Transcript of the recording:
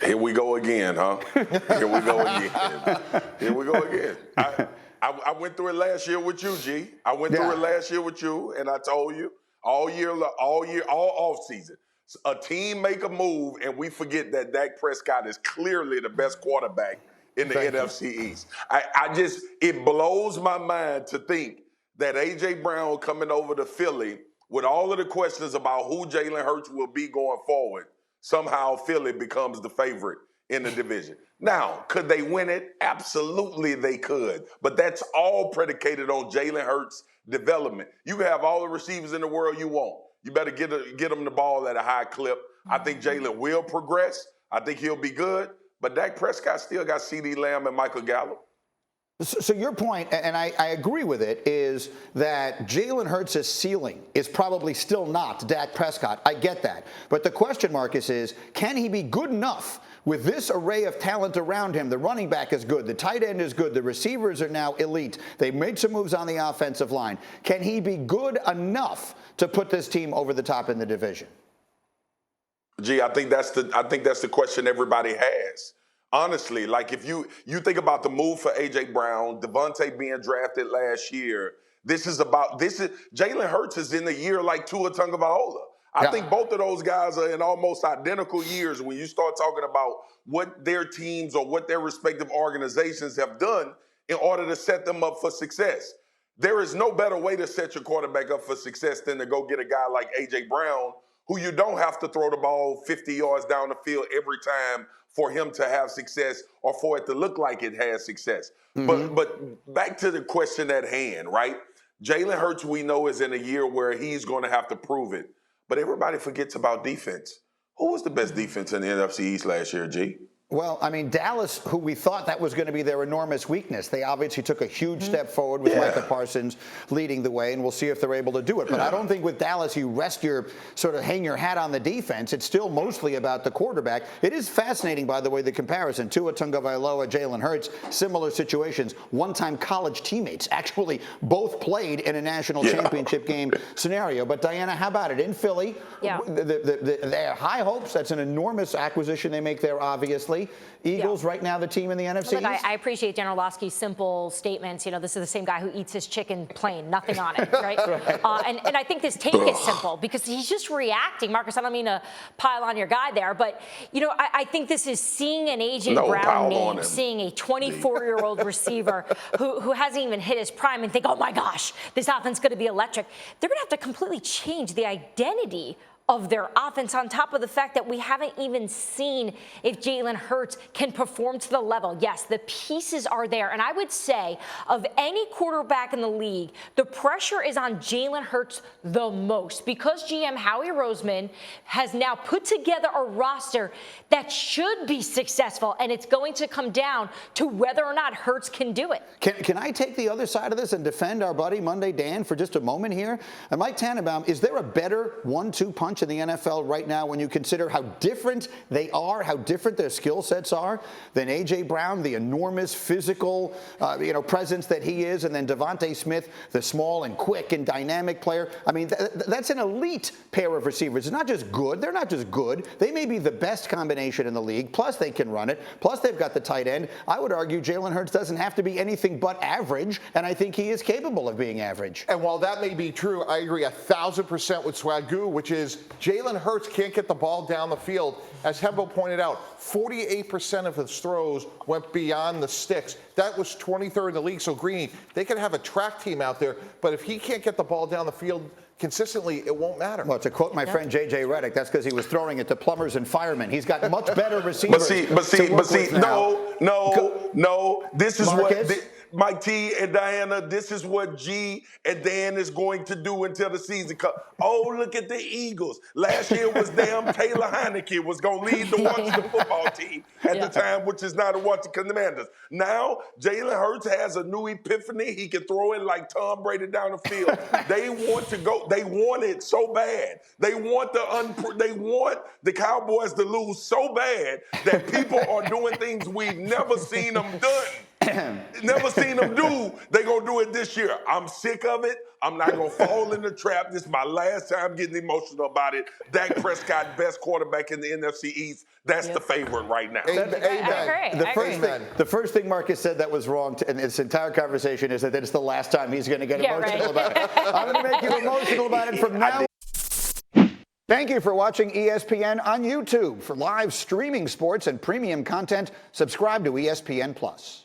Here we go again, huh? Here we go again. Here we go again. I went through it last year with you, G. I went through it last year with you, and I told you all off season, a team make a move, and we forget that Dak Prescott is clearly the best quarterback in the NFC East. It blows my mind to think that A.J. Brown coming over to Philly with all of the questions about who Jalen Hurts will be going forward, somehow Philly becomes the favorite in the division. Now, could they win it? Absolutely they could. But that's all predicated on Jalen Hurts' development. You can have all the receivers in the world you want. You better get them the ball at a high clip. I think Jalen will progress. I think he'll be good. But Dak Prescott still got CeeDee Lamb and Michael Gallup. So your point, and I agree with it, is that Jalen Hurts' ceiling is probably still not Dak Prescott. I get that. But the question, Marcus, is can he be good enough with this array of talent around him? The running back is good. The tight end is good. The receivers are now elite. They've made some moves on the offensive line. Can he be good enough to put this team over the top in the division? Gee, I think that's the question everybody has. Honestly, like if you think about the move for A.J. Brown, Devontae being drafted last year, Jalen Hurts is in the year like Tua Tagovailoa. I think both of those guys are in almost identical years when you start talking about what their teams or what their respective organizations have done in order to set them up for success. There is no better way to set your quarterback up for success than to go get a guy like A.J. Brown, who you don't have to throw the ball 50 yards down the field every time for him to have success or for it to look like it has success. Mm-hmm. But back to the question at hand, right? Jalen Hurts, we know, is in a year where he's going to have to prove it. But everybody forgets about defense. Who was the best defense in the NFC East last year, G? Well, I mean, Dallas, who we thought that was going to be their enormous weakness, they obviously took a huge step forward with Micah Parsons leading the way, and we'll see if they're able to do it. But I don't think with Dallas you hang your hat on the defense. It's still mostly about the quarterback. It is fascinating, by the way, the comparison. Tua Tagovailoa, Jalen Hurts, similar situations. One-time college teammates actually both played in a national championship game scenario. But, Diana, how about it? In Philly, they have high hopes. That's an enormous acquisition they make there, obviously. Eagles right now the team in the NFC East? I appreciate General Orlovsky's simple statements. You know, this is the same guy who eats his chicken plain, nothing on it, right? And I think this take is simple because he's just reacting. Marcus, I don't mean to pile on your guy there, but, you know, I think this is seeing an A.J. Brown name, seeing a 24-year-old receiver who hasn't even hit his prime and think, oh, my gosh, this offense is going to be electric. They're going to have to completely change the identity of their offense, on top of the fact that we haven't even seen if Jalen Hurts can perform to the level. Yes, the pieces are there. And I would say of any quarterback in the league, the pressure is on Jalen Hurts the most because GM Howie Roseman has now put together a roster that should be successful. And it's going to come down to whether or not Hurts can do it. Can I take the other side of this and defend our buddy Monday Dan for just a moment here? And Mike Tannenbaum, is there a better 1-2 punch in the NFL right now when you consider how different they are, how different their skill sets are than A.J. Brown, the enormous physical presence that he is, and then Devontae Smith, the small and quick and dynamic player? I mean, that's an elite pair of receivers. It's not just good. They're not just good. They may be the best combination in the league, plus they can run it, plus they've got the tight end. I would argue Jalen Hurts doesn't have to be anything but average, and I think he is capable of being average. And while that may be true, I agree 1,000% with Swagoo, which is Jalen Hurts can't get the ball down the field. As Hembo pointed out, 48% of his throws went beyond the sticks. That was 23rd in the league. So, Greeny, they could have a track team out there, but if he can't get the ball down the field consistently, it won't matter. Well, to quote my friend J.J. Redick, that's because he was throwing it to plumbers and firemen. He's got much better receivers. But see, no. This is Marcus? what Mike T and Diana, this is what G and Dan is going to do until the season comes. Oh, look at the Eagles. Last year was damn Taylor Heineke was going to lead the Washington football team at the time, which is now the Washington Commanders. Now, Jalen Hurts has a new epiphany. He can throw it like Tom Brady down the field. They want to go. They want it so bad. They want the Cowboys to lose so bad that people are doing things we've never seen them done. Never seen them do. They gonna do it this year. I'm sick of it. I'm not gonna fall in the trap. This is my last time getting emotional about it. Dak Prescott, best quarterback in the NFC East. That's the favorite right now. Amen. I agree. The first thing Marcus said that was wrong in this entire conversation is that it's the last time he's going to get emotional about it. I'm going to make you emotional about it from now on. Thank you for watching ESPN on YouTube. For live streaming sports and premium content, subscribe to ESPN+.